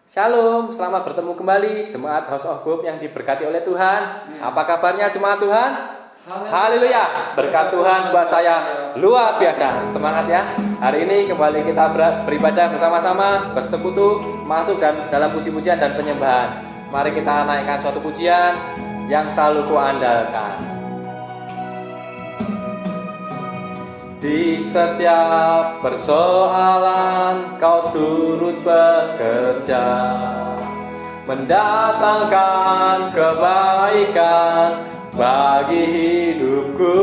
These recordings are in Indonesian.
Shalom, selamat bertemu kembali Jemaat House of Hope yang diberkati oleh Tuhan. Apa kabarnya Jemaat Tuhan? Haleluya, berkat Tuhan buat saya luar biasa. Semangat ya. Hari ini kembali kita beribadah bersama-sama, bersekutu, masuk dalam puji-pujian dan penyembahan. Mari kita naikkan suatu pujian yang selalu kuandalkan. Di setiap persoalan kau turut bekerja, mendatangkan kebaikan bagi hidupku.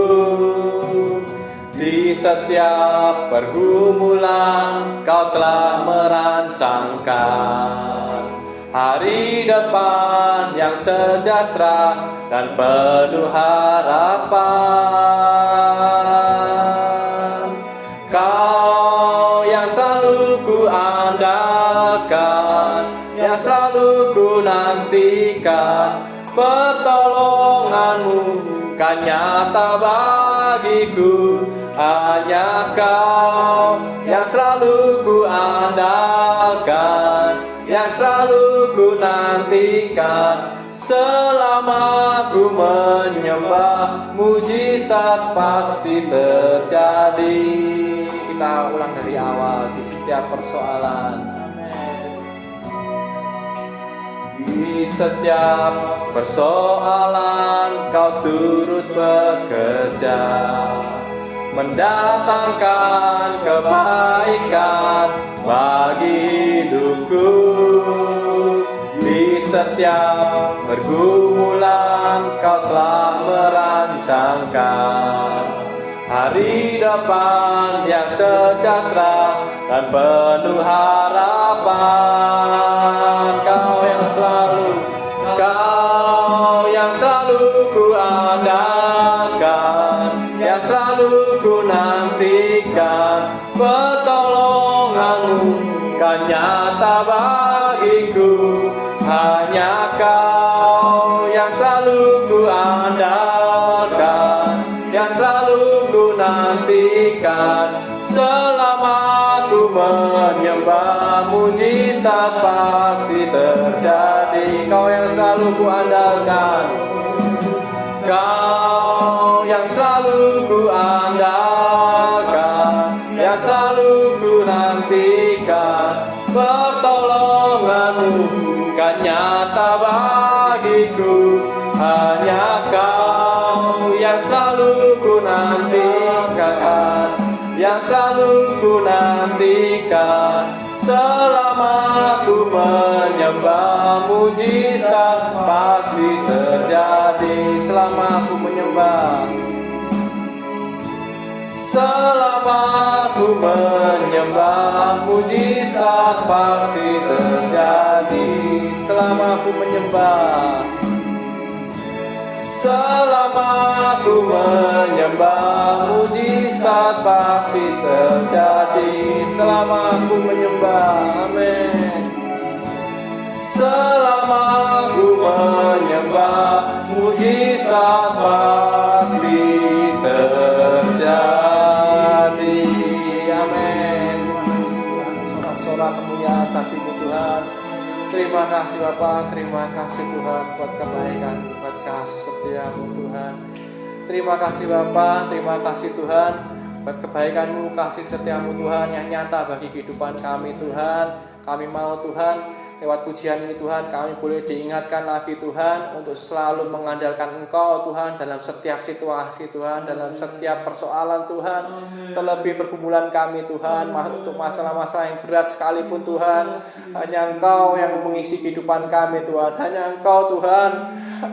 Di setiap pergumulan kau telah merancangkan hari depan yang sejahtera dan penuh harapan. Kau yang selalu ku andalkan, yang selalu ku nantikan, pertolonganmu kan nyata bagiku. Hanya Kau yang selalu ku andalkan, yang selalu ku nantikan. Selama ku menyembah, mujizat pasti terjadi. Kita ulang dari awal. Di setiap persoalan, di setiap persoalan kau turut bekerja, mendatangkan kebaikan bagi hidupku. Di setiap pergumulan kau telah merancangkan hari depan yang sejahtera dan penuh harapan. Kau yang selalu ku andalkan, yang selalu ku nantikan, pertolonganmu kan nyata bagiku. Hanya Kau yang selalu ku andalkan, yang selalu ku nantikan. Selama ku menyembah, mujizat pasti terjadi. Kau yang selalu ku andalkan, Kau yang selalu ku andalkan, yang selalu ku nantikan, pertolonganmu kan nyata bagiku. Hanya Kau yang selalu ku nantikan, yang selalu ku nantikan. Selama ku menyembah, mujizat pasti terjadi. Selama ku menyembah, selama ku menyembah, mujizat pasti terjadi. Selama ku menyembah, selama ku menyembah, mujizat pasti terjadi. Selama ku menyembah, amin. Selama ku menyembah, mujizat pasti terjadi. Amin. Sorak-sorak kemuliaan hatimu Tuhan. Terima kasih Bapa, terima kasih Tuhan buat kebaikan, buat kasih setiamu Tuhan. Terima kasih Bapa, terima kasih Tuhan buat kebaikan-Mu, kasih setiamu Tuhan yang nyata bagi kehidupan kami Tuhan. Kami mau Tuhan, lewat pujian ini Tuhan, kami boleh diingatkan lagi Tuhan untuk selalu mengandalkan Engkau Tuhan dalam setiap situasi Tuhan, dalam setiap persoalan Tuhan. Terlebih pergumulan kami Tuhan, untuk masalah-masalah yang berat sekalipun Tuhan, hanya Engkau yang mengisi kehidupan kami Tuhan. Hanya Engkau Tuhan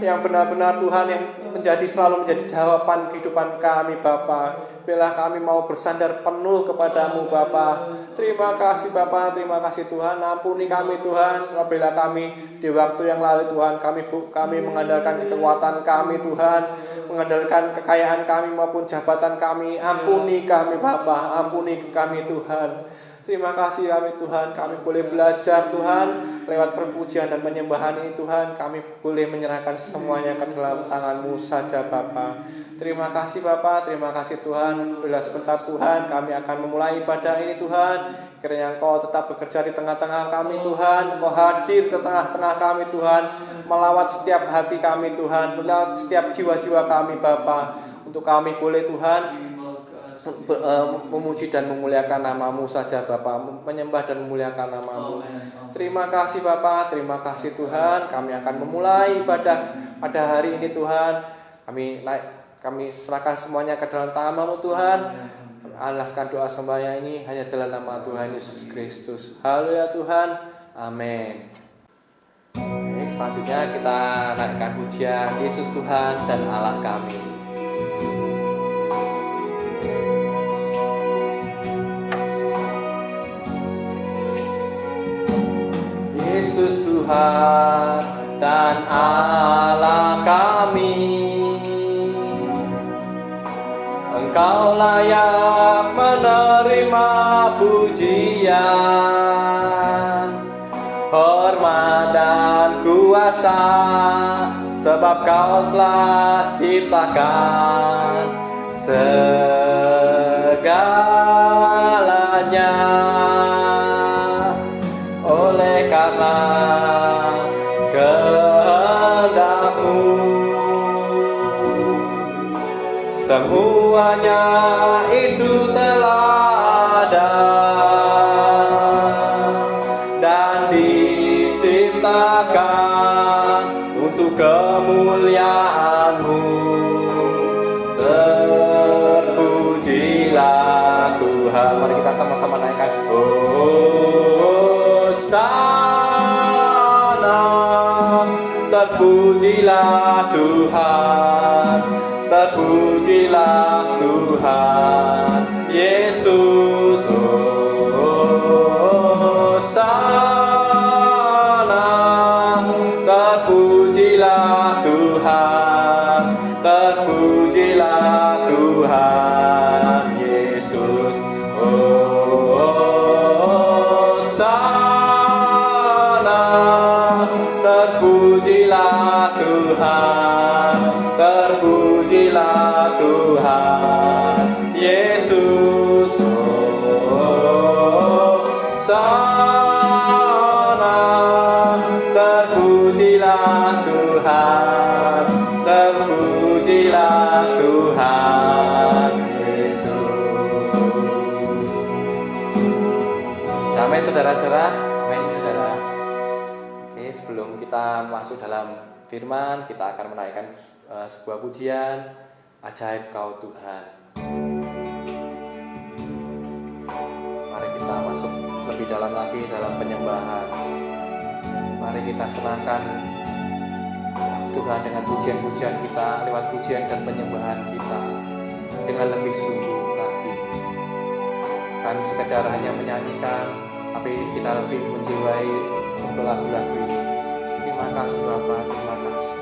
yang benar-benar Tuhan yang selalu menjadi jawaban kehidupan kami Bapa. Bila kami mau bersandar penuh kepadamu Bapa. Terima kasih Bapa, terima kasih Tuhan. Ampuni kami Tuhan apabila kami di waktu yang lalu Tuhan kami mengandalkan kekuatan kami Tuhan, mengandalkan kekayaan kami maupun jabatan kami. Ampuni kami Bapa, ampuni kami Tuhan. Terima kasih kami Tuhan, kami boleh belajar Tuhan lewat perpujian dan penyembahan ini Tuhan. Kami boleh menyerahkan semuanya ke dalam tangan-Mu saja Bapa. Terima kasih Bapa, terima kasih Tuhan. Bila sebentar Tuhan kami akan memulai ibadah ini Tuhan. Kiranya Engkau tetap bekerja di tengah-tengah kami Tuhan. Engkau hadir di tengah-tengah kami Tuhan, melawat setiap hati kami Tuhan, melawat setiap jiwa-jiwa kami Bapa. Untuk kami boleh Tuhan memuji dan memuliakan nama-Mu saja Bapa, menyembah dan memuliakan nama-Mu. Terima kasih Bapa, terima kasih Tuhan. Kami akan memulai ibadah pada hari ini Tuhan. Kami serahkan semuanya ke dalam tangan-Mu Tuhan. Alaskan doa sembahyang ini hanya dalam nama Tuhan Yesus Kristus. Haleluya Tuhan, amin. Selanjutnya kita naikkan pujian Yesus Tuhan dan Allah kami. Yesus Tuhan dan Allah kami, Engkau layak menerima pujian, hormat dan kuasa, sebab Kau telah ciptakan segalanya. Oleh karena kehendak-Mu, semuanya itu telah ada dan diciptakan untuk kemuliaan-Mu. Terpujilah Tuhan. Mari kita sama-sama naikkan. Hosana, terpujilah Tuhan, terpujilah Tuhan Yesus. Hosana, terpujilah Tuhan, terpujilah Tuhan Yesus. Terpujilah Tuhan, terpujilah Tuhan Yesus. Hosana, terpujilah Tuhan, terpujilah Tuhan Yesus. Amin saudara-saudara, amin saudara. Sebelum kita masuk dalam firman, kita akan menaikkan sebuah pujian, Ajaib Kau Tuhan. Mari kita masuk lebih dalam lagi dalam penyembahan. Mari kita serahkan Tuhan dengan pujian-pujian kita, lewat pujian dan penyembahan kita dengan lebih sungguh lagi. Bukan sekedar hanya menyanyikan, tapi kita lebih menjiwai untuk lagu-lagu ini. Terima kasih Bapa, terima kasih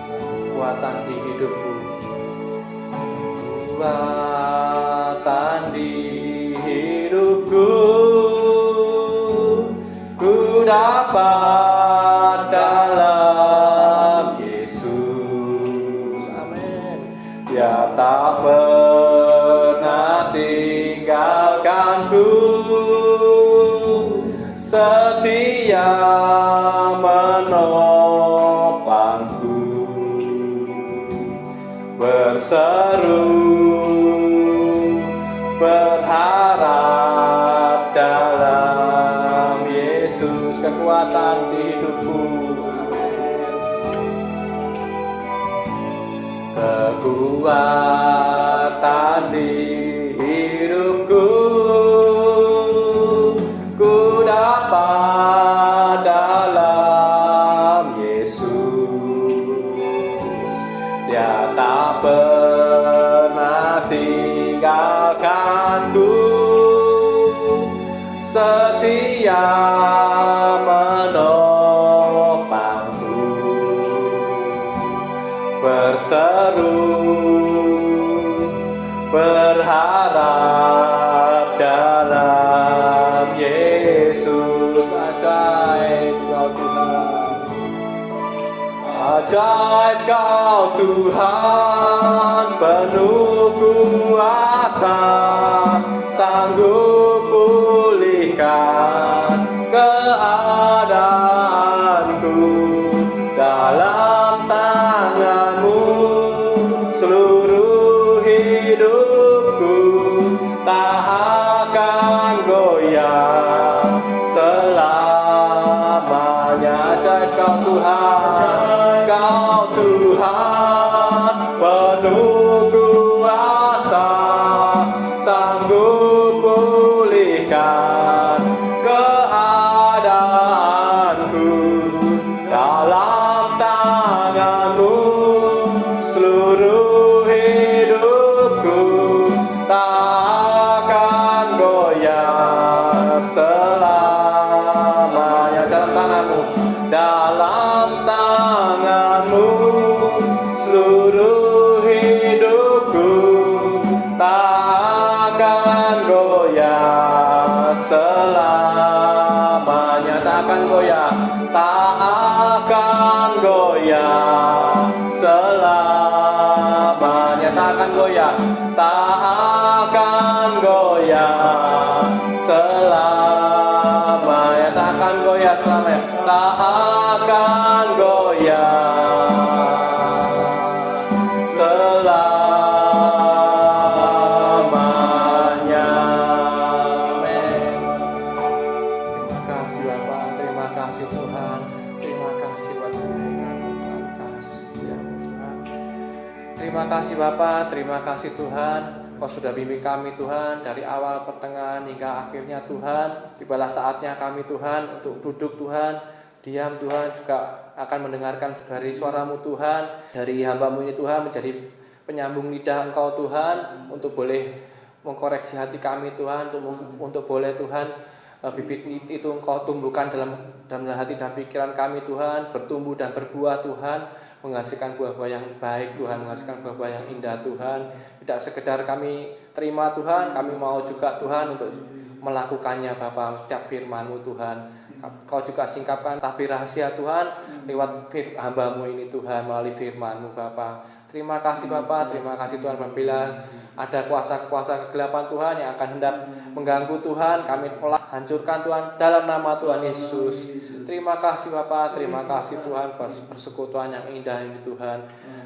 kekuatan di hidupku, kekuatan di hidupku, ku dapat dalam Yesus. Amin. Dia tak pernah tinggalkanku, setia menopangku, berseru berharap dalam Yesus. Kekuatan di hidupku, kekuatan di hidupku, ku dapat dalam Yesus. Dia tak pernah tinggalkanku, setia menopangku, berseru berharap dalam Yesus. ajaib Kau Tuhan. Ajaib Kau Tuhan, penuh kuasa, sanggup pulihkan keadaanku. Dalam tangan-Mu seluruh hidupku tak akan goyah selamanya. Ajaib Kau Tuhan, Kau Tuhan, penuh kuasa, sanggup pulihkan keadaanku. Dalam tangan-Mu seluruh hidupku tak akan goyah selamanya. Dalam tangan-Mu, dalam tangan-Mu seluruh hidupku tak akan goyah selamanya. Tak akan goyah, tak akan goyah selamanya. Tak akan goyah, tak akan goyah selamanya. Tak akan goyah selamanya. Tak akan goyah selamanya. Amin. Terima kasih Bapa, terima kasih Tuhan, terima kasih buat kebaikan Tuhan, kasih ya Tuhan. Terima kasih Bapa, terima kasih Tuhan. Kau sudah bimbing kami Tuhan dari awal, pertengahan hingga akhirnya Tuhan. Tibalah saatnya kami Tuhan untuk duduk Tuhan, diam Tuhan, juga akan mendengarkan dari suara-Mu Tuhan. Dari hamba-Mu ini Tuhan menjadi penyambung lidah Engkau Tuhan, untuk boleh mengkoreksi hati kami Tuhan, untuk boleh Tuhan bibit itu Engkau tumbuhkan dalam hati dan pikiran kami Tuhan, bertumbuh dan berbuah Tuhan, menghasilkan buah-buah yang baik Tuhan, menghasilkan buah-buah yang indah Tuhan. Tidak sekedar kami terima Tuhan, kami mau juga Tuhan untuk melakukannya Bapa, setiap firman-Mu Tuhan. Kau juga singkapkan tabir rahasia Tuhan lewat hamba-Mu ini Tuhan, melalui firman-Mu Bapa. Terima kasih Bapa, terima kasih Tuhan. Apabila ada kuasa-kuasa kegelapan Tuhan yang akan hendak mengganggu Tuhan, kami tolak, hancurkan Tuhan dalam nama Tuhan Yesus. Terima kasih Bapa, terima kasih Tuhan, persekutuan yang indah ini Tuhan.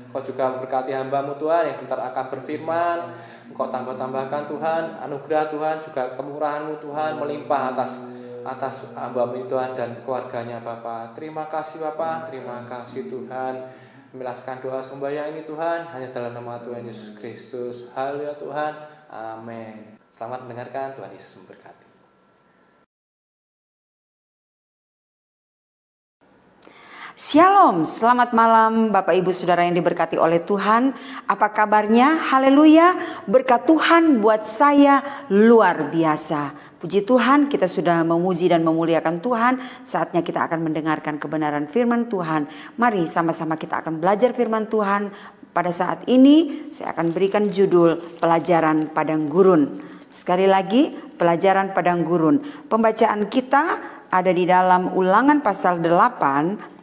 Kau juga memberkati hamba-Mu Tuhan yang sebentar akan berfirman. Engkau tambah-tambahkan Tuhan, anugerah Tuhan, juga kemurahan-Mu Tuhan melimpah atas hamba-Mu Tuhan dan keluarganya Bapa. Terima kasih Bapa, terima kasih Tuhan. Melaskan doa sembahyang ini Tuhan hanya dalam nama Tuhan Yesus Kristus. Haleluya Tuhan, amin. Selamat mendengarkan, Tuhan Yesus memberkati. Shalom, selamat malam Bapak Ibu Saudara yang diberkati oleh Tuhan. Apa kabarnya? Haleluya, berkat Tuhan buat saya luar biasa. Puji Tuhan, kita sudah memuji dan memuliakan Tuhan. Saatnya kita akan mendengarkan kebenaran firman Tuhan. Mari sama-sama kita akan belajar firman Tuhan. Pada saat ini saya akan berikan judul Pelajaran Padang Gurun. Sekali lagi, Pelajaran Padang Gurun. Pembacaan kita ada di dalam Ulangan pasal 8.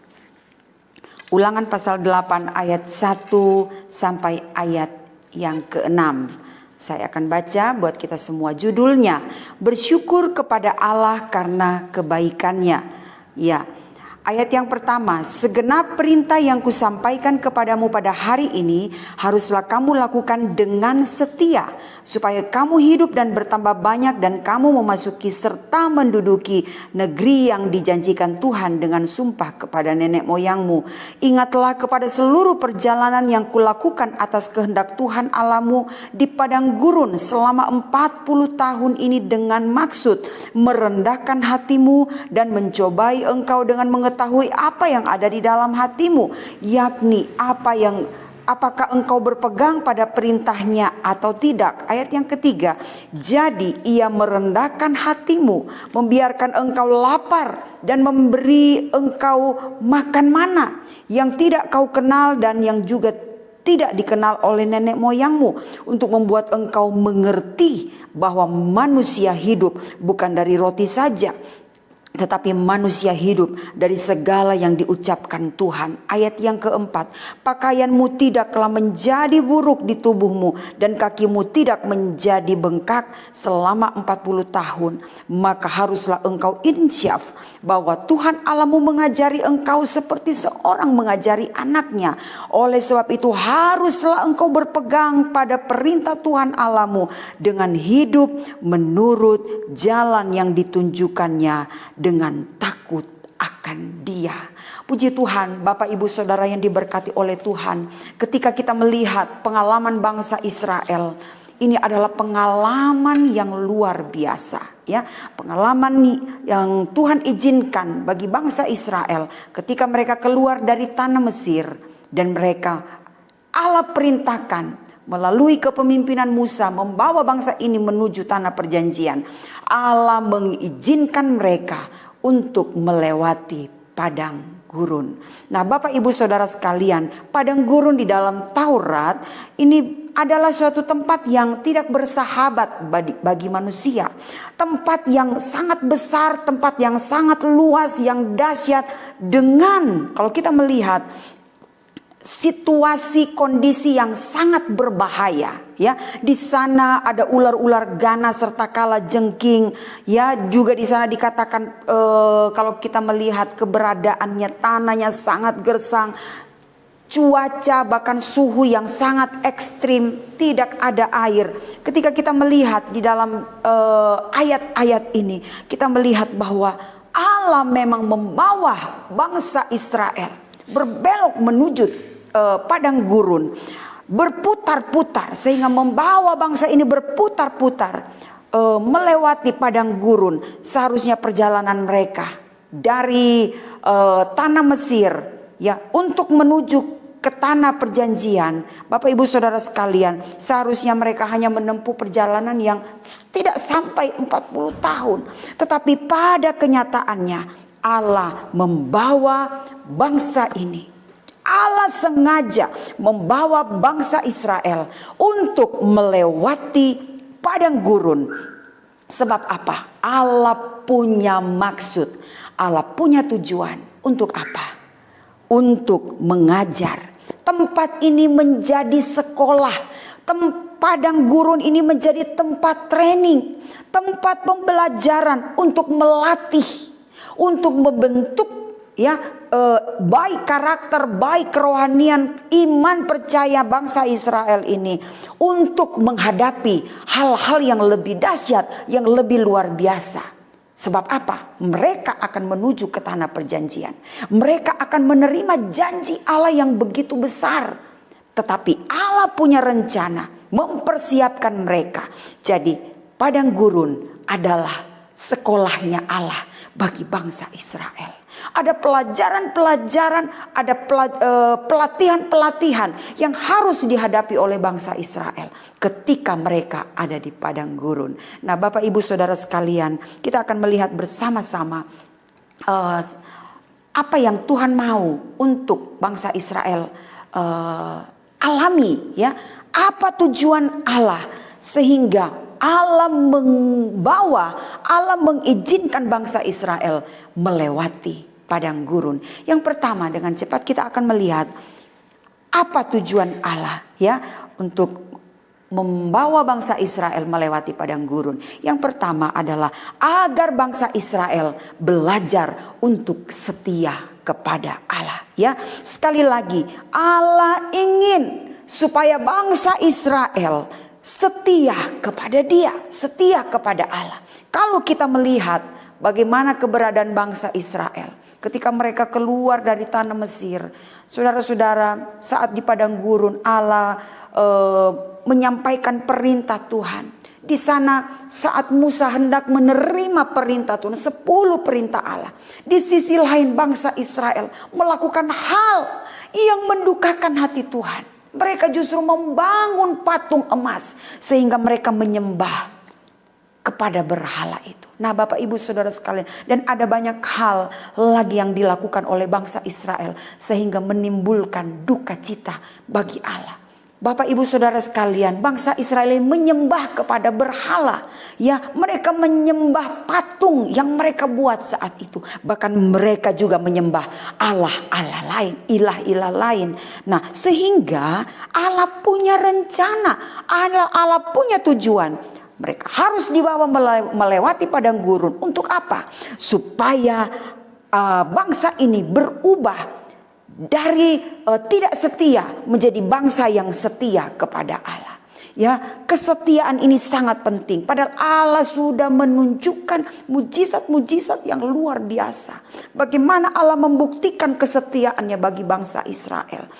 Ulangan pasal 8 ayat 1 sampai ayat yang ke-6. Saya akan baca buat kita semua, judulnya Bersyukur kepada Allah karena kebaikannya. Ya, ayat yang pertama, segenap perintah yang kusampaikan kepadamu pada hari ini haruslah kamu lakukan dengan setia, supaya kamu hidup dan bertambah banyak dan kamu memasuki serta menduduki negeri yang dijanjikan Tuhan dengan sumpah kepada nenek moyangmu. Ingatlah kepada seluruh perjalanan yang kulakukan atas kehendak Tuhan Allahmu di padang gurun selama 40 tahun ini dengan maksud merendahkan hatimu dan mencobai engkau dengan mengetahui apa yang ada di dalam hatimu, yakni apakah engkau berpegang pada perintahnya atau tidak. Ayat yang ketiga, jadi ia merendahkan hatimu, membiarkan engkau lapar dan memberi engkau makan mana yang tidak kau kenal dan yang juga tidak dikenal oleh nenek moyangmu, untuk membuat engkau mengerti bahwa manusia hidup bukan dari roti saja, tetapi manusia hidup dari segala yang diucapkan Tuhan. Ayat yang keempat, pakaianmu tidaklah menjadi buruk di tubuhmu dan kakimu tidak menjadi bengkak selama 40 tahun. Maka haruslah engkau insyaf bahwa Tuhan Allahmu mengajari engkau seperti seorang mengajari anaknya. Oleh sebab itu haruslah engkau berpegang pada perintah Tuhan Allahmu dengan hidup menurut jalan yang ditunjukkannya dengan takut akan Dia. Puji Tuhan, Bapak Ibu Saudara yang diberkati oleh Tuhan, ketika kita melihat pengalaman bangsa Israel, ini adalah pengalaman yang luar biasa, ya. Pengalaman yang Tuhan izinkan bagi bangsa Israel ketika mereka keluar dari tanah Mesir, dan mereka Allah perintahkan melalui kepemimpinan Musa membawa bangsa ini menuju tanah perjanjian. Allah mengizinkan mereka untuk melewati padang gurun. Nah, Bapak Ibu Saudara sekalian, padang gurun di dalam Taurat ini adalah suatu tempat yang tidak bersahabat bagi manusia. Tempat yang sangat besar, tempat yang sangat luas, yang dahsyat, dengan kalau kita melihat situasi kondisi yang sangat berbahaya, ya. Di sana ada ular-ular ganas serta kalajengking, ya. Juga di sana dikatakan kalau kita melihat keberadaannya, tanahnya sangat gersang, cuaca bahkan suhu yang sangat ekstrim, tidak ada air. Ketika kita melihat di dalam ayat-ayat ini, kita melihat bahwa Allah memang membawa bangsa Israel berbelok menuju padang gurun, berputar-putar, sehingga membawa bangsa ini berputar-putar melewati padang gurun. Seharusnya perjalanan mereka dari tanah Mesir, ya, untuk menuju ke tanah perjanjian, Bapak Ibu Saudara sekalian, seharusnya mereka hanya menempuh perjalanan yang tidak sampai 40 tahun. Tetapi pada kenyataannya Allah membawa bangsa ini, Allah sengaja membawa bangsa Israel untuk melewati padang gurun. Sebab apa? Allah punya maksud, Allah punya tujuan. Untuk apa? Untuk mengajar. Tempat ini menjadi sekolah. Padang gurun ini menjadi tempat training, tempat pembelajaran untuk melatih, untuk membentuk, ya, baik karakter, baik kerohanian, iman percaya bangsa Israel ini untuk menghadapi hal-hal yang lebih dahsyat, yang lebih luar biasa. Sebab apa? Mereka akan menuju ke tanah perjanjian. Mereka akan menerima janji Allah yang begitu besar. Tetapi Allah punya rencana mempersiapkan mereka. Jadi padang gurun adalah sekolahnya Allah bagi bangsa Israel. Ada pelajaran-pelajaran, ada pelatihan-pelatihan yang harus dihadapi oleh bangsa Israel ketika mereka ada di padang gurun. Nah, Bapak Ibu Saudara sekalian, kita akan melihat bersama-sama apa yang Tuhan mau untuk bangsa Israel alami, ya. Apa tujuan Allah sehingga Allah membawa, Allah mengizinkan bangsa Israel melewati padang gurun. Yang pertama, dengan cepat kita akan melihat apa tujuan Allah, ya, untuk membawa bangsa Israel melewati padang gurun. Yang pertama adalah agar bangsa Israel belajar untuk setia kepada Allah, ya. Sekali lagi, Allah ingin supaya bangsa Israel setia kepada Dia, setia kepada Allah. Kalau kita melihat bagaimana keberadaan bangsa Israel ketika mereka keluar dari tanah Mesir, saudara-saudara, saat di padang gurun Allah menyampaikan perintah Tuhan. Di sana saat Musa hendak menerima perintah Tuhan, 10 perintah Allah, di sisi lain bangsa Israel melakukan hal yang mendukakan hati Tuhan. Mereka justru membangun patung emas sehingga mereka menyembah kepada berhala itu. Nah, Bapak Ibu Saudara sekalian, dan ada banyak hal lagi yang dilakukan oleh bangsa Israel sehingga menimbulkan duka cita bagi Allah. Bapak Ibu Saudara sekalian, bangsa Israel menyembah kepada berhala. Ya, mereka menyembah patung yang mereka buat saat itu. Bahkan mereka juga menyembah Allah-Allah lain, ilah-ilah lain. Nah, sehingga Allah punya rencana, Allah punya tujuan. Mereka harus dibawa melewati padang gurun. Untuk apa? Supaya bangsa ini berubah dari tidak setia menjadi bangsa yang setia kepada Allah. Ya, kesetiaan ini sangat penting. Padahal Allah sudah menunjukkan mujizat-mujizat yang luar biasa. Bagaimana Allah membuktikan kesetiaannya bagi bangsa Israel.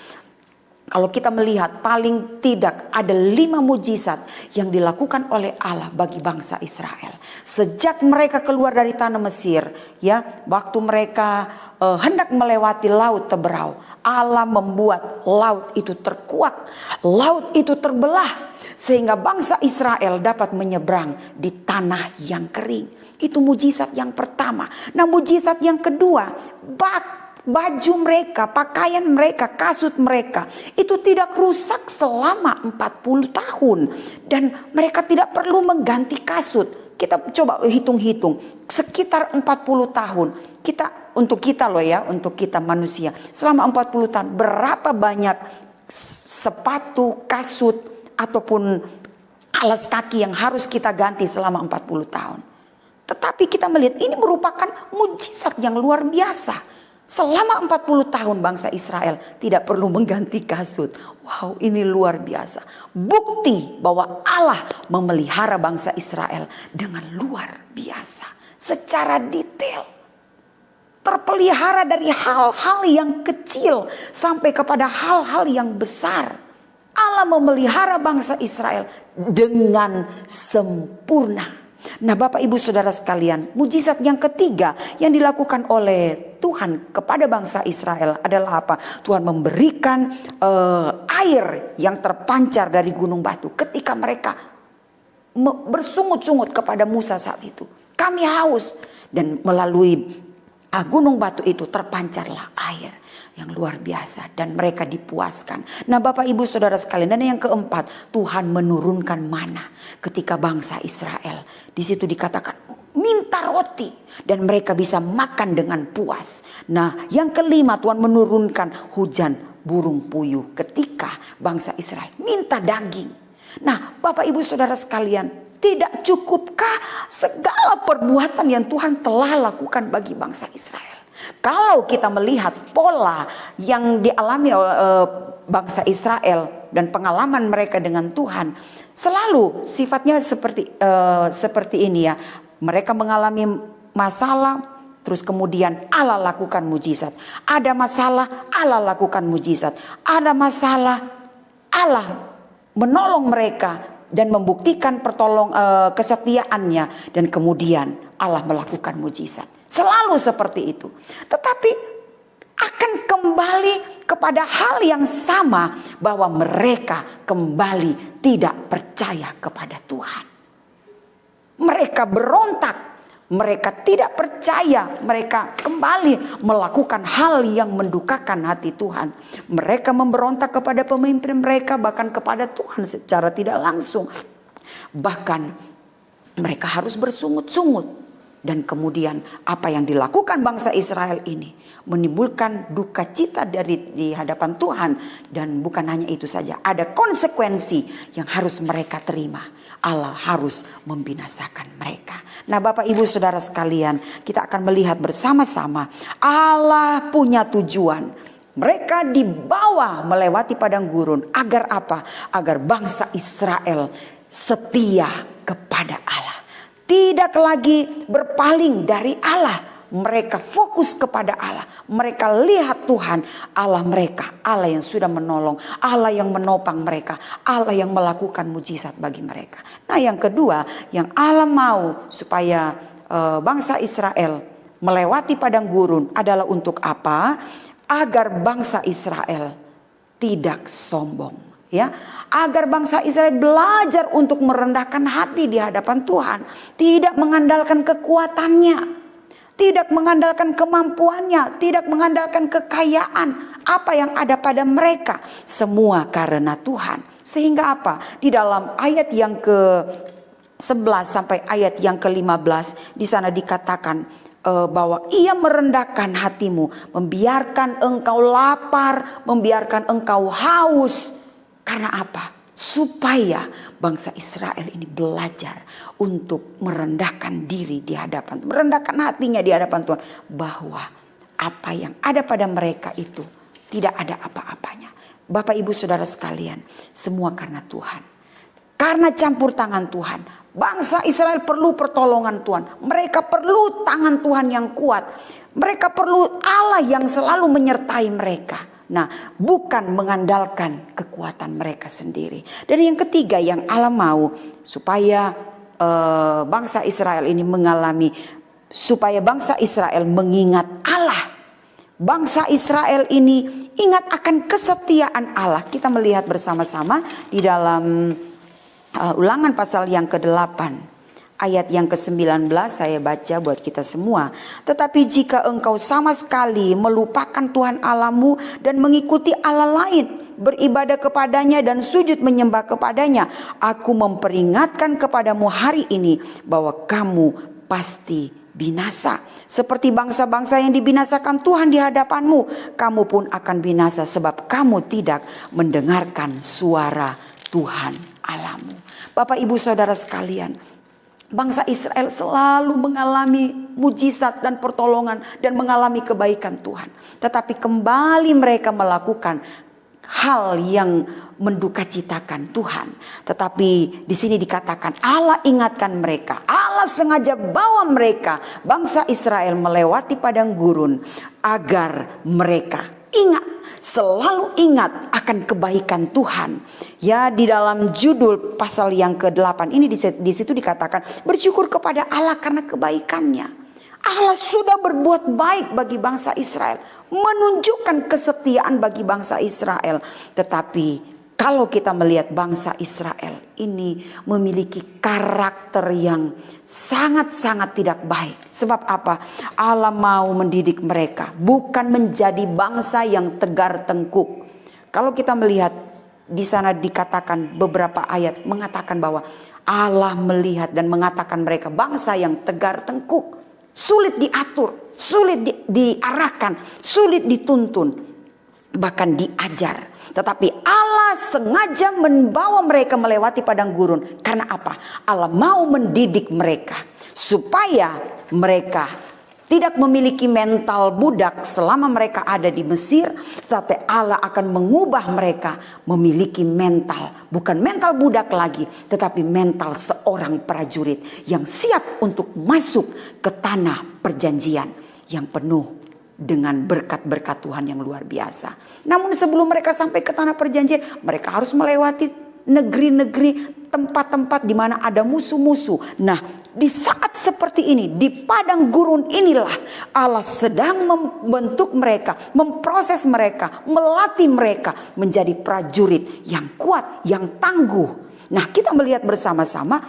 Kalau kita melihat paling tidak ada 5 mujizat yang dilakukan oleh Allah bagi bangsa Israel. Sejak mereka keluar dari tanah Mesir, ya, waktu mereka hendak melewati laut Teberau, Allah membuat laut itu terkuak, laut itu terbelah, sehingga bangsa Israel dapat menyeberang di tanah yang kering. Itu mujizat yang pertama. Nah, mujizat yang kedua, baju mereka, pakaian mereka, kasut mereka itu tidak rusak selama 40 tahun. Dan mereka tidak perlu mengganti kasut. Kita coba hitung-hitung, sekitar 40 tahun. Untuk kita manusia, selama 40 tahun berapa banyak sepatu, kasut ataupun alas kaki yang harus kita ganti selama 40 tahun. Tetapi kita melihat ini merupakan mujizat yang luar biasa. Selama 40 tahun bangsa Israel tidak perlu mengganti kasut. Wow, ini luar biasa. Bukti bahwa Allah memelihara bangsa Israel dengan luar biasa. Secara detail. Terpelihara dari hal-hal yang kecil sampai kepada hal-hal yang besar. Allah memelihara bangsa Israel dengan sempurna. Nah, Bapak Ibu Saudara sekalian, mujizat yang ketiga yang dilakukan oleh Tuhan kepada bangsa Israel adalah apa? Tuhan memberikan air yang terpancar dari gunung batu ketika mereka bersungut-sungut kepada Musa saat itu. Kami haus, dan melalui gunung batu itu terpancarlah air yang luar biasa dan mereka dipuaskan. Nah, Bapak Ibu Saudara sekalian, dan yang keempat, Tuhan menurunkan mana ketika bangsa Israel. Di situ dikatakan minta roti dan mereka bisa makan dengan puas. Nah, yang kelima, Tuhan menurunkan hujan burung puyuh ketika bangsa Israel minta daging. Nah, Bapak Ibu Saudara sekalian, tidak cukupkah segala perbuatan yang Tuhan telah lakukan bagi bangsa Israel? Kalau kita melihat pola yang dialami oleh bangsa Israel dan pengalaman mereka dengan Tuhan, selalu sifatnya seperti ini ya. Mereka mengalami masalah, terus kemudian Allah lakukan mujizat. Ada masalah, Allah lakukan mujizat. Ada masalah, Allah menolong mereka dan membuktikan kesetiaannya, dan kemudian Allah melakukan mujizat. Selalu seperti itu. Tetapi akan kembali kepada hal yang sama, bahwa mereka kembali tidak percaya kepada Tuhan. Mereka berontak, mereka tidak percaya, mereka kembali melakukan hal yang mendukakan hati Tuhan. Mereka memberontak kepada pemimpin mereka, bahkan kepada Tuhan secara tidak langsung. Bahkan mereka harus bersungut-sungut. Dan kemudian apa yang dilakukan bangsa Israel ini menimbulkan duka cita di hadapan Tuhan. Dan bukan hanya itu saja, ada konsekuensi yang harus mereka terima. Allah harus membinasakan mereka. Nah, Bapak Ibu Saudara sekalian, kita akan melihat bersama-sama Allah punya tujuan. Mereka dibawa melewati padang gurun agar apa? Agar bangsa Israel setia kepada Allah. Tidak lagi berpaling dari Allah. Mereka fokus kepada Allah. Mereka lihat Tuhan, Allah mereka, Allah yang sudah menolong, Allah yang menopang mereka, Allah yang melakukan mujizat bagi mereka. Nah, yang kedua, yang Allah mau supaya bangsa Israel melewati padang gurun adalah untuk apa? Agar bangsa Israel tidak sombong, ya. Agar bangsa Israel belajar untuk merendahkan hati di hadapan Tuhan, tidak mengandalkan kekuatannya. tidak mengandalkan kemampuannya, tidak mengandalkan kekayaan, apa yang ada pada mereka, semua karena Tuhan. Sehingga apa? Di dalam ayat yang ke-11 sampai ayat yang ke-15 di sana dikatakan bahwa ia merendahkan hatimu, membiarkan engkau lapar, membiarkan engkau haus. Karena apa? Supaya bangsa Israel ini belajar untuk merendahkan diri di hadapan, merendahkan hatinya di hadapan Tuhan, bahwa apa yang ada pada mereka itu tidak ada apa-apanya. Bapak Ibu Saudara sekalian, semua karena Tuhan, karena campur tangan Tuhan. Bangsa Israel perlu pertolongan Tuhan. Mereka perlu tangan Tuhan yang kuat. Mereka perlu Allah yang selalu menyertai mereka. Nah, bukan mengandalkan kekuatan mereka sendiri. Dan yang ketiga yang Allah mau supaya bangsa Israel ini mengalami, supaya bangsa Israel mengingat Allah. Bangsa Israel ini ingat akan kesetiaan Allah. Kita melihat bersama-sama di dalam Ulangan pasal yang ke-8 ayat yang ke-19, saya baca buat kita semua. Tetapi jika engkau sama sekali melupakan Tuhan Allahmu dan mengikuti Allah lain, beribadah kepadanya dan sujud menyembah kepadanya, aku memperingatkan kepadamu hari ini bahwa kamu pasti binasa. Seperti bangsa-bangsa yang dibinasakan Tuhan di hadapanmu, kamu pun akan binasa sebab kamu tidak mendengarkan suara Tuhan Allahmu. Bapak Ibu Saudara sekalian, bangsa Israel selalu mengalami mujizat dan pertolongan dan mengalami kebaikan Tuhan. Tetapi kembali mereka melakukan hal yang mendukacitakan Tuhan. Tetapi di sini dikatakan Allah ingatkan mereka. Allah sengaja bawa mereka, bangsa Israel, melewati padang gurun agar mereka ingat, selalu ingat akan kebaikan Tuhan. Ya, di dalam judul pasal yang ke-8 ini di situ dikatakan bersyukur kepada Allah karena kebaikannya. Allah sudah berbuat baik bagi bangsa Israel, menunjukkan kesetiaan bagi bangsa Israel. Tetapi kalau kita melihat bangsa Israel ini memiliki karakter yang sangat-sangat tidak baik. Sebab apa? Allah mau mendidik mereka, bukan menjadi bangsa yang tegar tengkuk. Kalau kita melihat di sana dikatakan beberapa ayat mengatakan bahwa Allah melihat dan mengatakan mereka bangsa yang tegar tengkuk, sulit diatur, sulit diarahkan, sulit dituntun, bahkan diajar. Tetapi Allah sengaja membawa mereka melewati padang gurun. Karena apa? Allah mau mendidik mereka supaya mereka tidak memiliki mental budak selama mereka ada di Mesir. Tetapi Allah akan mengubah mereka memiliki mental, bukan mental budak lagi, tetapi mental seorang prajurit yang siap untuk masuk ke tanah perjanjian yang penuh dengan berkat-berkat Tuhan yang luar biasa. Namun sebelum mereka sampai ke tanah perjanjian, mereka harus melewati negeri-negeri, tempat-tempat di mana ada musuh-musuh. Nah, di saat seperti ini, di padang gurun inilah Allah sedang membentuk mereka, memproses mereka, melatih mereka menjadi prajurit yang kuat, yang tangguh. Nah, kita melihat bersama-sama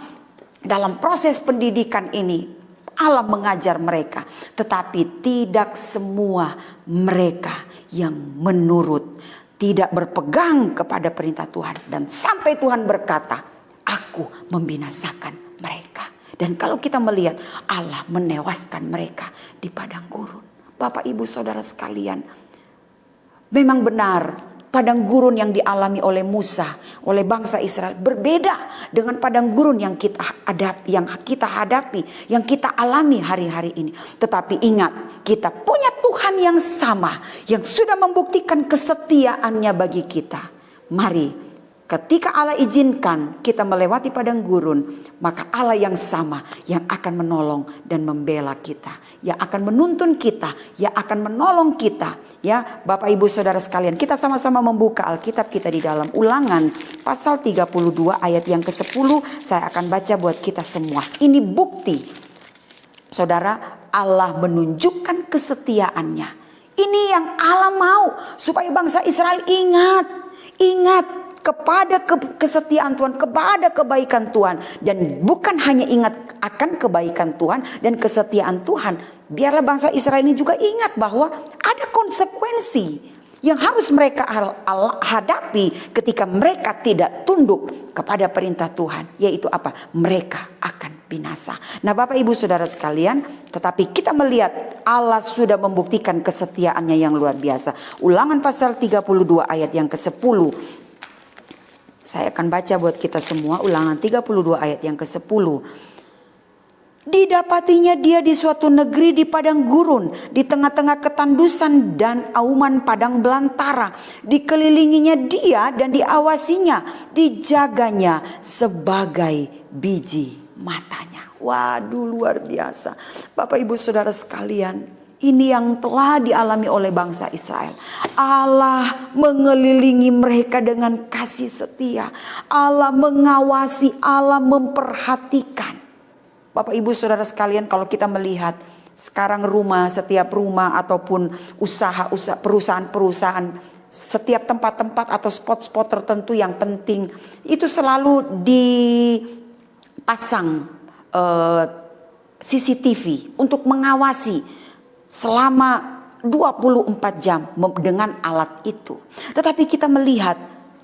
dalam proses pendidikan ini, Allah mengajar mereka, tetapi tidak semua mereka yang menurut, tidak berpegang kepada perintah Tuhan. Dan sampai Tuhan berkata, aku membinasakan mereka. Dan kalau kita melihat, Allah menewaskan mereka di padang gurun. Bapak Ibu Saudara sekalian, memang benar padang gurun yang dialami oleh Musa, oleh bangsa Israel berbeda dengan padang gurun yang kita hadapi, yang kita alami hari-hari ini. Tetapi ingat, kita punya Tuhan yang sama, yang sudah membuktikan kesetiaannya bagi kita. Mari, ketika Allah izinkan kita melewati padang gurun, maka Allah yang sama yang akan menolong dan membela kita, yang akan menuntun kita, yang akan menolong kita. Ya, Bapak Ibu Saudara sekalian, kita sama-sama membuka Alkitab kita di dalam Ulangan pasal 32 ayat yang ke-10. Saya akan baca buat kita semua. Ini bukti, Saudara, Allah menunjukkan kesetiaannya. Ini yang Allah mau supaya bangsa Israel ingat. kepada kesetiaan Tuhan, kepada kebaikan Tuhan. Dan bukan hanya ingat akan kebaikan Tuhan dan kesetiaan Tuhan, biarlah bangsa Israel ini juga ingat bahwa ada konsekuensi yang harus mereka hadapi ketika mereka tidak tunduk kepada perintah Tuhan. Yaitu apa? Mereka akan binasa. Nah Bapak Ibu Saudara sekalian, tetapi kita melihat Allah sudah membuktikan kesetiaannya yang luar biasa. Ulangan pasal 32 ayat yang ke-10. Saya akan baca buat kita semua. Ulangan 32 ayat yang ke-10. Didapatinya dia di suatu negeri di padang gurun, di tengah-tengah ketandusan dan auman padang belantara. Dikelilinginya dia dan diawasinya, dijaganya sebagai biji matanya. Waduh, luar biasa. Bapak Ibu Saudara sekalian, ini yang telah dialami oleh bangsa Israel. Allah mengelilingi mereka dengan kasih setia. Allah mengawasi, Allah memperhatikan. Bapak Ibu Saudara sekalian, kalau kita melihat sekarang setiap rumah ataupun perusahaan-perusahaan, setiap tempat-tempat atau spot-spot tertentu yang penting, itu selalu dipasang CCTV untuk mengawasi selama 24 jam dengan alat itu. Tetapi kita melihat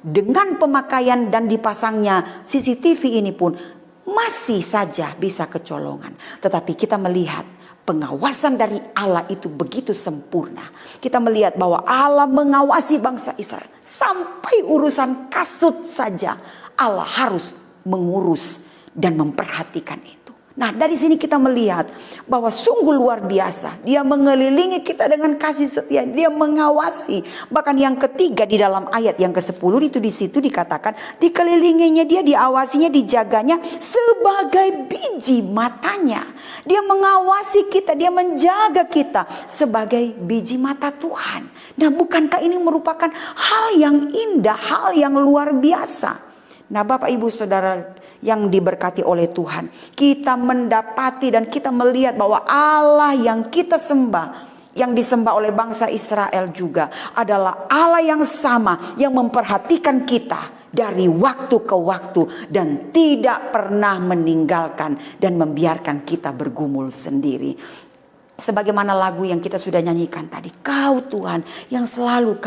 dengan pemakaian dan dipasangnya CCTV ini pun masih saja bisa kecolongan. Tetapi kita melihat pengawasan dari Allah itu begitu sempurna. Kita melihat bahwa Allah mengawasi bangsa Israel. Sampai urusan kasut saja Allah harus mengurus dan memperhatikan itu. Nah dari sini kita melihat bahwa sungguh luar biasa. Dia mengelilingi kita dengan kasih setia. Dia mengawasi. Bahkan yang ketiga di dalam ayat yang ke-10 itu di situ dikatakan dikelilinginya dia, diawasinya, dijaganya sebagai biji matanya. Dia mengawasi kita, dia menjaga kita sebagai biji mata Tuhan. Nah bukankah ini merupakan hal yang indah, hal yang luar biasa? Nah Bapak Ibu Saudara yang diberkati oleh Tuhan, kita mendapati dan kita melihat bahwa Allah yang kita sembah, yang disembah oleh bangsa Israel juga adalah Allah yang sama, yang memperhatikan kita dari waktu ke waktu dan tidak pernah meninggalkan dan membiarkan kita bergumul sendiri. Sebagaimana lagu yang kita sudah nyanyikan tadi, Kau Tuhan yang selalu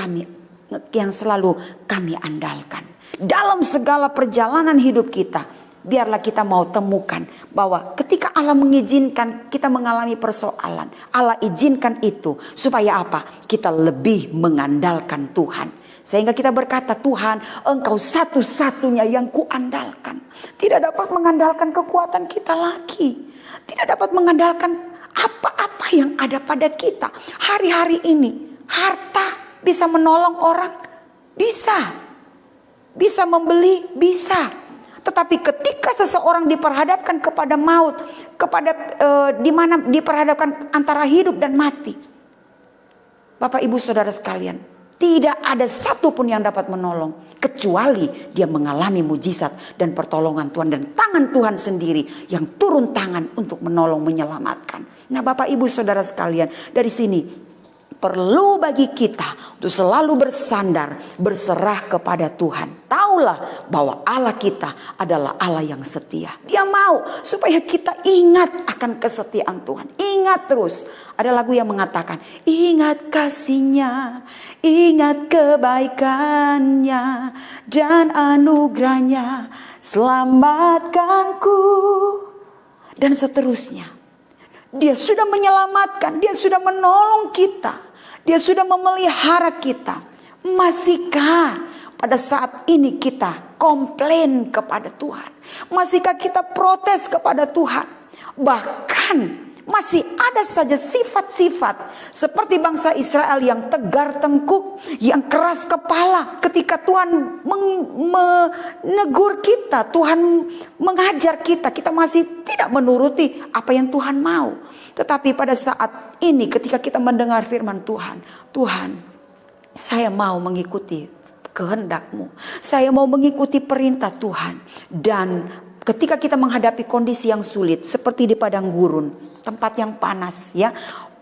kami andalkan. Dalam segala perjalanan hidup kita, biarlah kita mau temukan bahwa ketika Allah mengizinkan kita mengalami persoalan, Allah izinkan itu supaya apa? Kita lebih mengandalkan Tuhan. Sehingga kita berkata, Tuhan, Engkau satu-satunya yang kuandalkan. Tidak dapat mengandalkan kekuatan kita lagi. Tidak dapat mengandalkan apa-apa yang ada pada kita. Hari-hari ini, harta bisa menolong orang? Bisa. Bisa membeli? Bisa. Tetapi ketika seseorang diperhadapkan kepada maut, di mana diperhadapkan antara hidup dan mati, Bapak Ibu Saudara sekalian, tidak ada satupun yang dapat menolong kecuali dia mengalami mujizat dan pertolongan Tuhan dan tangan Tuhan sendiri yang turun tangan untuk menolong, menyelamatkan. Nah Bapak Ibu Saudara sekalian, dari sini perlu bagi kita untuk selalu bersandar, berserah kepada Tuhan. Taulah bahwa Allah kita adalah Allah yang setia. Dia mau supaya kita ingat akan kesetiaan Tuhan. Ingat terus. Ada lagu yang mengatakan, ingat kasih-Nya, ingat kebaikan-Nya dan anugerah-Nya, selamatkanku. Dan seterusnya. Dia sudah menyelamatkan, dia sudah menolong kita. Dia sudah memelihara kita. Masihkah pada saat ini kita komplain kepada Tuhan? Masihkah kita protes kepada Tuhan? Bahkan masih ada saja sifat-sifat seperti bangsa Israel yang tegar tengkuk, yang keras kepala. Ketika Tuhan menegur kita, Tuhan mengajar kita, kita masih tidak menuruti apa yang Tuhan mau. Tetapi pada saat ini ketika kita mendengar firman Tuhan, Tuhan, saya mau mengikuti kehendak-Mu. Saya mau mengikuti perintah Tuhan. Dan ketika kita menghadapi kondisi yang sulit seperti di padang gurun, tempat yang panas ya,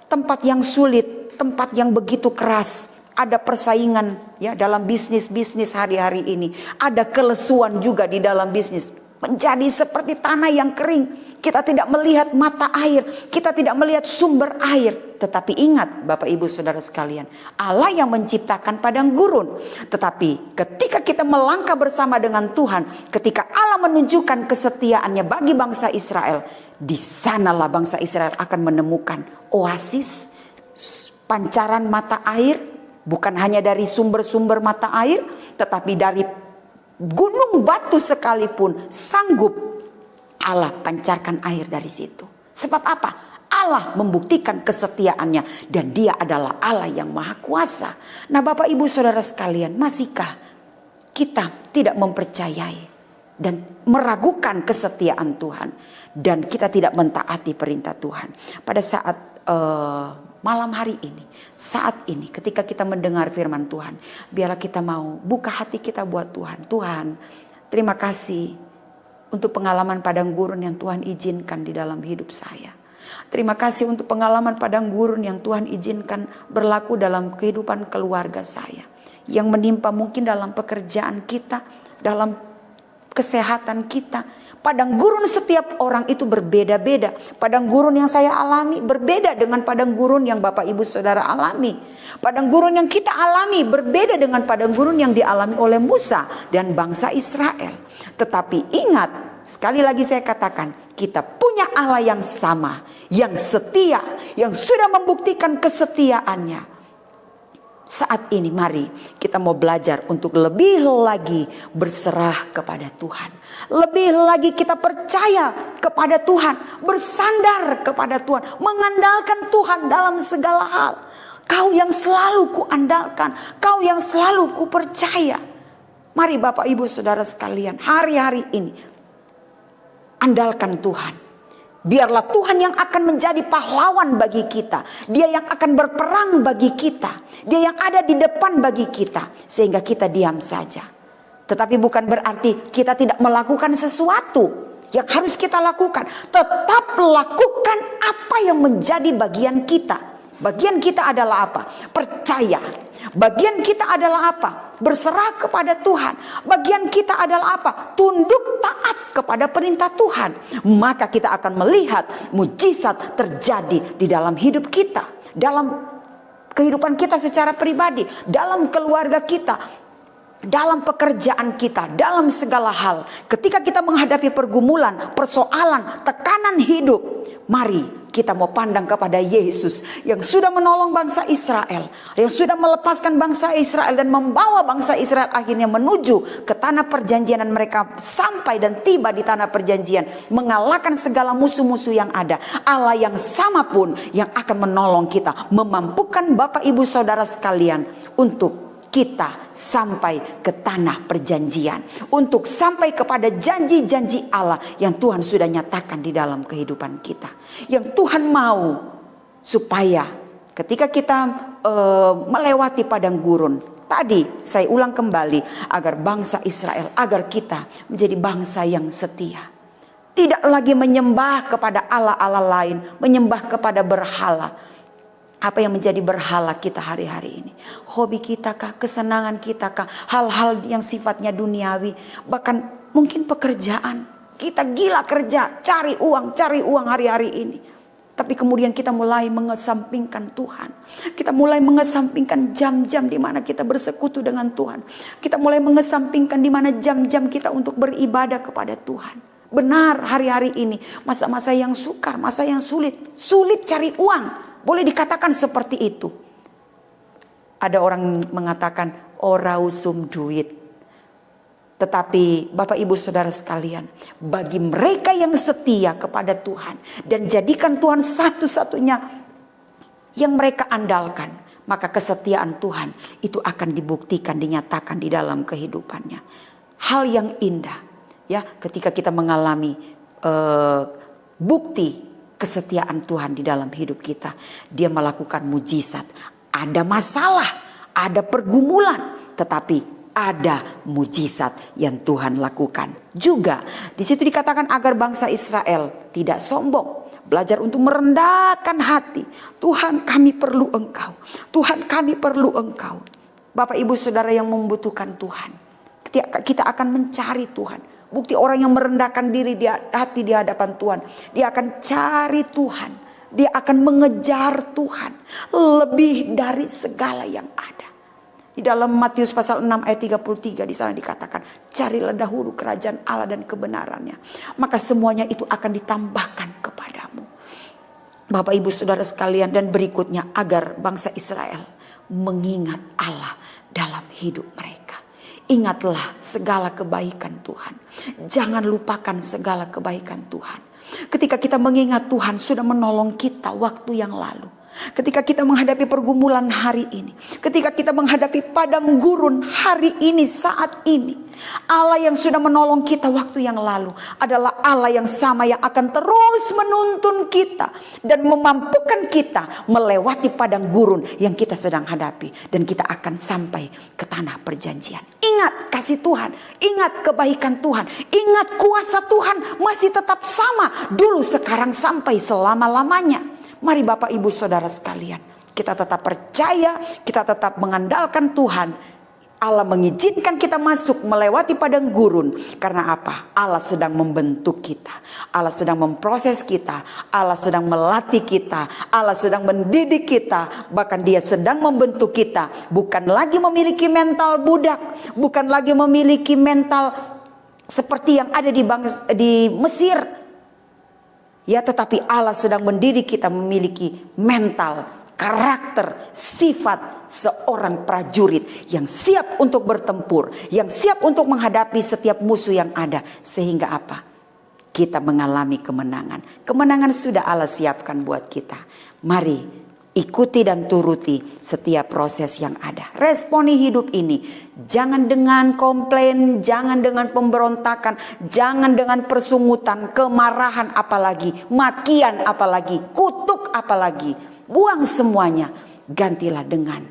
tempat yang sulit, tempat yang begitu keras, ada persaingan ya dalam bisnis hari-hari ini. Ada kelesuan juga di dalam bisnis. Menjadi seperti tanah yang kering. Kita tidak melihat mata air, kita tidak melihat sumber air. Tetapi ingat Bapak Ibu Saudara sekalian, Allah yang menciptakan padang gurun. Tetapi ketika kita melangkah bersama dengan Tuhan, ketika Allah menunjukkan kesetiaannya bagi bangsa Israel, di sanalah bangsa Israel akan menemukan oasis, pancaran mata air. Bukan hanya dari sumber-sumber mata air, tetapi dari gunung batu sekalipun sanggup Allah pancarkan air dari situ. Sebab apa? Allah membuktikan kesetiaannya dan Dia adalah Allah yang maha kuasa. Nah Bapak Ibu Saudara sekalian, masihkah kita tidak mempercayai dan meragukan kesetiaan Tuhan, dan kita tidak mentaati perintah Tuhan? Pada saat malam hari ini, saat ini ketika kita mendengar firman Tuhan, biarlah kita mau buka hati kita buat Tuhan. Tuhan, terima kasih untuk pengalaman padang gurun yang Tuhan izinkan di dalam hidup saya. Terima kasih untuk pengalaman padang gurun yang Tuhan izinkan berlaku dalam kehidupan keluarga saya, yang menimpa mungkin dalam pekerjaan kita, dalam kesehatan kita. Padang gurun setiap orang itu berbeda-beda. Padang gurun yang saya alami berbeda dengan padang gurun yang Bapak Ibu Saudara alami. Padang gurun yang kita alami berbeda dengan padang gurun yang dialami oleh Musa dan bangsa Israel. Tetapi ingat, sekali lagi saya katakan, kita punya Allah yang sama, yang setia, yang sudah membuktikan kesetiaannya. Saat ini mari kita mau belajar untuk lebih lagi berserah kepada Tuhan. Lebih lagi kita percaya kepada Tuhan, bersandar kepada Tuhan, mengandalkan Tuhan dalam segala hal. Kau yang selalu kuandalkan, Kau yang selalu kupercaya. Mari Bapak Ibu Saudara sekalian, hari-hari ini andalkan Tuhan. Biarlah Tuhan yang akan menjadi pahlawan bagi kita. Dia yang akan berperang bagi kita. Dia yang ada di depan bagi kita. Sehingga kita diam saja. Tetapi bukan berarti kita tidak melakukan sesuatu yang harus kita lakukan. Tetap lakukan apa yang menjadi bagian kita. Bagian kita adalah apa? Percaya. Bagian kita adalah apa? Berserah kepada Tuhan. Bagian kita adalah apa? Tunduk taat kepada perintah Tuhan. Maka kita akan melihat mujizat terjadi di dalam hidup kita, dalam kehidupan kita secara pribadi, dalam keluarga kita, dalam pekerjaan kita, dalam segala hal. Ketika kita menghadapi pergumulan, persoalan, tekanan hidup, mari kita mau pandang kepada Yesus yang sudah menolong bangsa Israel, yang sudah melepaskan bangsa Israel dan membawa bangsa Israel akhirnya menuju ke tanah perjanjian, dan mereka sampai dan tiba di tanah perjanjian, mengalahkan segala musuh-musuh yang ada. Allah yang sama pun yang akan menolong kita, memampukan Bapak Ibu Saudara sekalian untuk kita sampai ke tanah perjanjian, untuk sampai kepada janji-janji Allah yang Tuhan sudah nyatakan di dalam kehidupan kita. Yang Tuhan mau supaya ketika kita melewati padang gurun, tadi saya ulang kembali, agar bangsa Israel, agar kita menjadi bangsa yang setia. Tidak lagi menyembah kepada Allah-Allah lain, menyembah kepada berhala. Apa yang menjadi berhala kita hari-hari ini? Hobi kita kah? Kesenangan kita kah? Hal-hal yang sifatnya duniawi. Bahkan mungkin pekerjaan. Kita gila kerja, cari uang hari-hari ini. Tapi kemudian kita mulai mengesampingkan Tuhan. Kita mulai mengesampingkan jam-jam di mana kita bersekutu dengan Tuhan. Kita mulai mengesampingkan di mana jam-jam kita untuk beribadah kepada Tuhan. Benar, hari-hari ini masa-masa yang sukar, masa yang sulit. Sulit cari uang. Boleh dikatakan seperti itu. Ada orang mengatakan ora usum duit. Tetapi Bapak Ibu Saudara sekalian, bagi mereka yang setia kepada Tuhan dan jadikan Tuhan satu-satunya yang mereka andalkan, maka kesetiaan Tuhan itu akan dibuktikan, dinyatakan di dalam kehidupannya. Hal yang indah ya, ketika kita mengalami bukti kesetiaan Tuhan di dalam hidup kita. Dia melakukan mujizat. Ada masalah, ada pergumulan, tetapi ada mujizat yang Tuhan lakukan. Juga di situ dikatakan agar bangsa Israel tidak sombong. Belajar untuk merendahkan hati. Tuhan, kami perlu Engkau. Tuhan, kami perlu Engkau. Bapak Ibu Saudara yang membutuhkan Tuhan, kita akan mencari Tuhan. Bukti orang yang merendahkan diri di hati di hadapan Tuhan, dia akan cari Tuhan. Dia akan mengejar Tuhan lebih dari segala yang ada. Di dalam Matius pasal 6 ayat 33 di sana dikatakan, carilah dahulu kerajaan Allah dan kebenarannya, maka semuanya itu akan ditambahkan kepadamu. Bapak Ibu Saudara sekalian, dan berikutnya agar bangsa Israel mengingat Allah dalam hidup mereka. Ingatlah segala kebaikan Tuhan. Jangan lupakan segala kebaikan Tuhan. Ketika kita mengingat Tuhan sudah menolong kita waktu yang lalu. Ketika kita menghadapi pergumulan hari ini, ketika kita menghadapi padang gurun hari ini, saat ini, Allah yang sudah menolong kita waktu yang lalu adalah Allah yang sama, yang akan terus menuntun kita dan memampukan kita melewati padang gurun yang kita sedang hadapi, dan kita akan sampai ke tanah perjanjian. Ingat kasih Tuhan, ingat kebaikan Tuhan, ingat kuasa Tuhan masih tetap sama dulu, sekarang, sampai selama-lamanya. Mari Bapak Ibu Saudara sekalian, kita tetap percaya, kita tetap mengandalkan Tuhan. Allah mengizinkan kita masuk melewati padang gurun. Karena apa? Allah sedang membentuk kita. Allah sedang memproses kita. Allah sedang melatih kita. Allah sedang mendidik kita. Bahkan Dia sedang membentuk kita. Bukan lagi memiliki mental budak. Bukan lagi memiliki mental seperti yang ada di Mesir. Ya, tetapi Allah sedang mendidik kita memiliki mental, karakter, sifat seorang prajurit yang siap untuk bertempur, yang siap untuk menghadapi setiap musuh yang ada. Sehingga apa? Kita mengalami kemenangan. Kemenangan sudah Allah siapkan buat kita. Mari ikuti dan turuti setiap proses yang ada. Responi hidup ini. Jangan dengan komplain, jangan dengan pemberontakan, jangan dengan persungutan, kemarahan apalagi, makian apalagi, kutuk apalagi. Buang semuanya. Gantilah dengan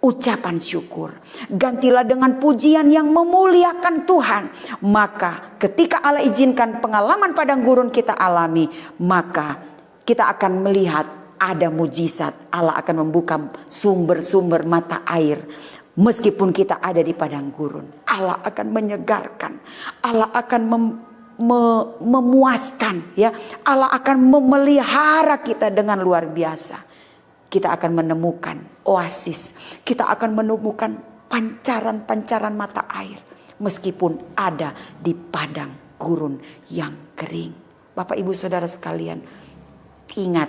ucapan syukur. Gantilah dengan pujian yang memuliakan Tuhan. Maka ketika Allah izinkan pengalaman padang gurun kita alami, maka kita akan melihat ada mujizat. Allah akan membuka sumber-sumber mata air. Meskipun kita ada di padang gurun, Allah akan menyegarkan. Allah akan memuaskan, ya. Allah akan memelihara kita dengan luar biasa. Kita akan menemukan oasis. Kita akan menemukan pancaran-pancaran mata air. Meskipun ada di padang gurun yang kering. Bapak Ibu Saudara sekalian, ingat,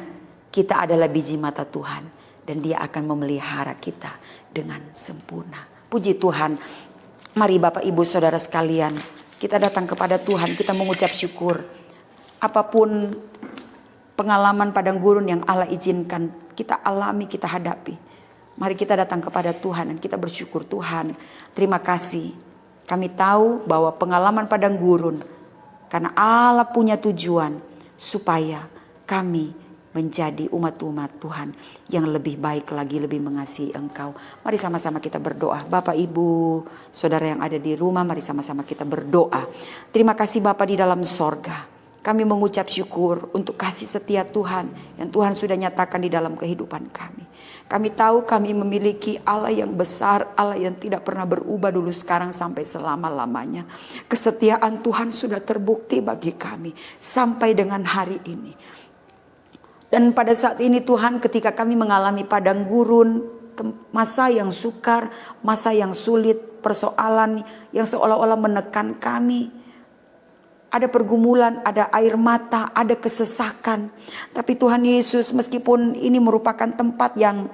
kita adalah biji mata Tuhan dan Dia akan memelihara kita dengan sempurna. Puji Tuhan. Mari Bapak Ibu Saudara sekalian, kita datang kepada Tuhan, kita mengucap syukur. Apapun pengalaman padang gurun yang Allah izinkan kita alami, kita hadapi, mari kita datang kepada Tuhan dan kita bersyukur. Tuhan, terima kasih. Kami tahu bahwa pengalaman padang gurun karena Allah punya tujuan supaya kami menjadi umat-umat Tuhan yang lebih baik lagi, lebih mengasihi Engkau. Mari sama-sama kita berdoa. Bapak Ibu Saudara yang ada di rumah, mari sama-sama kita berdoa. Terima kasih Bapa di dalam sorga. Kami mengucap syukur untuk kasih setia Tuhan yang Tuhan sudah nyatakan di dalam kehidupan kami. Kami tahu kami memiliki Allah yang besar, Allah yang tidak pernah berubah dulu, sekarang, sampai selama-lamanya. Kesetiaan Tuhan sudah terbukti bagi kami sampai dengan hari ini. Dan pada saat ini Tuhan, ketika kami mengalami padang gurun, masa yang sukar, masa yang sulit, persoalan yang seolah-olah menekan kami, ada pergumulan, ada air mata, ada kesesakan. Tapi Tuhan Yesus, meskipun ini merupakan tempat yang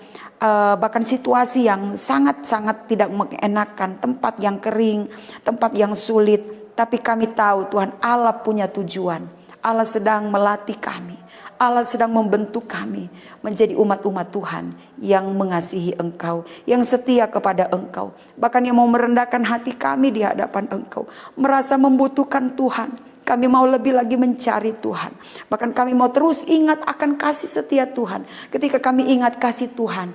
bahkan situasi yang sangat-sangat tidak mengenakan, tempat yang kering, tempat yang sulit, tapi kami tahu Tuhan Allah punya tujuan. Allah sedang melatih kami. Allah sedang membentuk kami menjadi umat-umat Tuhan yang mengasihi Engkau, yang setia kepada Engkau. Bahkan yang mau merendahkan hati kami di hadapan Engkau. Merasa membutuhkan Tuhan. Kami mau lebih lagi mencari Tuhan. Bahkan kami mau terus ingat akan kasih setia Tuhan. Ketika kami ingat kasih Tuhan,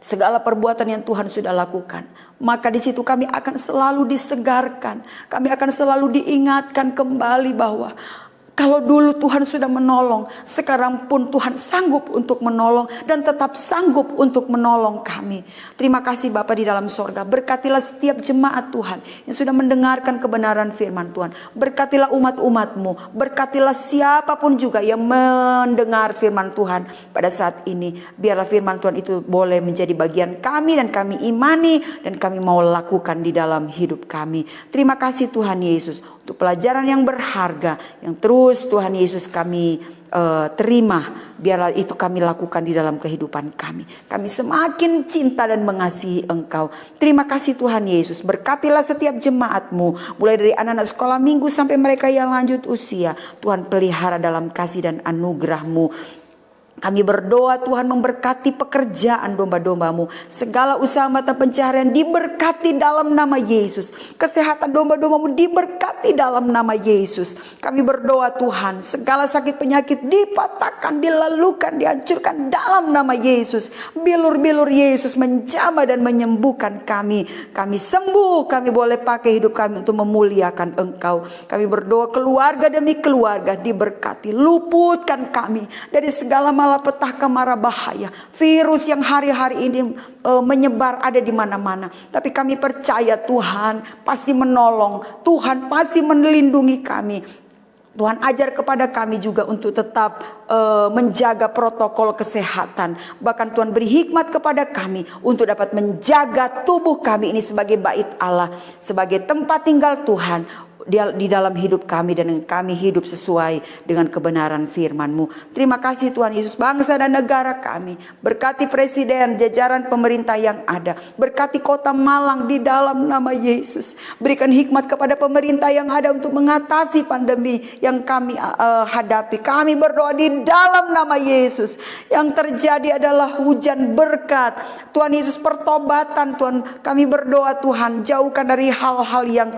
segala perbuatan yang Tuhan sudah lakukan, maka di situ kami akan selalu disegarkan. Kami akan selalu diingatkan kembali bahwa Kalau dulu Tuhan sudah menolong, sekarang pun Tuhan sanggup untuk menolong dan tetap sanggup untuk menolong kami. Terima kasih Bapa di dalam sorga. Berkatilah setiap jemaat Tuhan yang sudah mendengarkan kebenaran firman Tuhan. Berkatilah umat-umat-Mu. Berkatilah siapapun juga yang mendengar firman Tuhan pada saat ini. Biarlah firman Tuhan itu boleh menjadi bagian kami dan kami imani dan kami mau lakukan di dalam hidup kami. Terima kasih Tuhan Yesus untuk pelajaran yang berharga yang terus Tuhan Yesus kami terima. Biarlah itu kami lakukan di dalam kehidupan kami. Kami semakin cinta dan mengasihi Engkau. Terima kasih Tuhan Yesus. Berkatilah setiap jemaat-Mu, mulai dari anak-anak sekolah minggu sampai mereka yang lanjut usia. Tuhan pelihara dalam kasih dan anugerah-Mu. Kami berdoa Tuhan memberkati pekerjaan domba-domba-Mu. Segala usaha mata pencaharian diberkati dalam nama Yesus. Kesehatan domba-domba-Mu diberkati dalam nama Yesus. Kami berdoa Tuhan, segala sakit penyakit dipatahkan, dilalukan, dihancurkan dalam nama Yesus. Bilur-bilur Yesus menjamah dan menyembuhkan kami. Kami sembuh, kami boleh pakai hidup kami untuk memuliakan Engkau. Kami berdoa keluarga demi keluarga diberkati. Luputkan kami dari segala malapetaka, mara bahaya, virus yang hari-hari ini menyebar ada di mana-mana. Tapi kami percaya Tuhan pasti menolong, Tuhan pasti melindungi kami. Tuhan ajar kepada kami juga untuk tetap menjaga protokol kesehatan. Bahkan Tuhan beri hikmat kepada kami untuk dapat menjaga tubuh kami ini sebagai bait Allah, sebagai tempat tinggal Tuhan di dalam hidup kami, dan kami hidup sesuai dengan kebenaran firman-Mu. Terima kasih Tuhan Yesus. Bangsa dan negara kami, berkati presiden, jajaran pemerintah yang ada, berkati kota Malang di dalam nama Yesus. Berikan hikmat kepada pemerintah yang ada untuk mengatasi pandemi yang kami hadapi. Kami berdoa di dalam nama Yesus. Yang terjadi adalah hujan berkat Tuhan Yesus, pertobatan Tuhan. Kami berdoa Tuhan, jauhkan dari hal-hal yang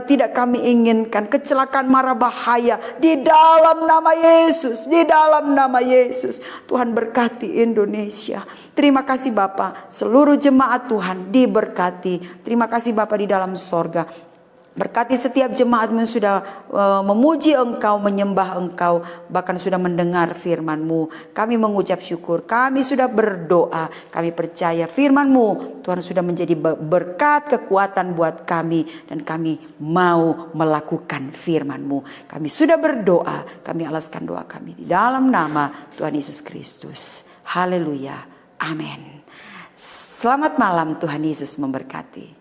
tidak kami inginkan, kecelakaan mara bahaya di dalam nama Yesus, di dalam nama Yesus. Tuhan berkati Indonesia. Terima kasih Bapa, seluruh jemaat Tuhan diberkati. Terima kasih Bapa di dalam sorga. Berkati setiap jemaat-Mu sudah memuji Engkau, menyembah Engkau, bahkan sudah mendengar firman-Mu. Kami mengucap syukur, kami sudah berdoa, kami percaya firman-Mu Tuhan sudah menjadi berkat, kekuatan buat kami, dan kami mau melakukan firman-Mu. Kami sudah berdoa, kami alaskan doa kami di dalam nama Tuhan Yesus Kristus. Haleluya, amin. Selamat malam, Tuhan Yesus memberkati.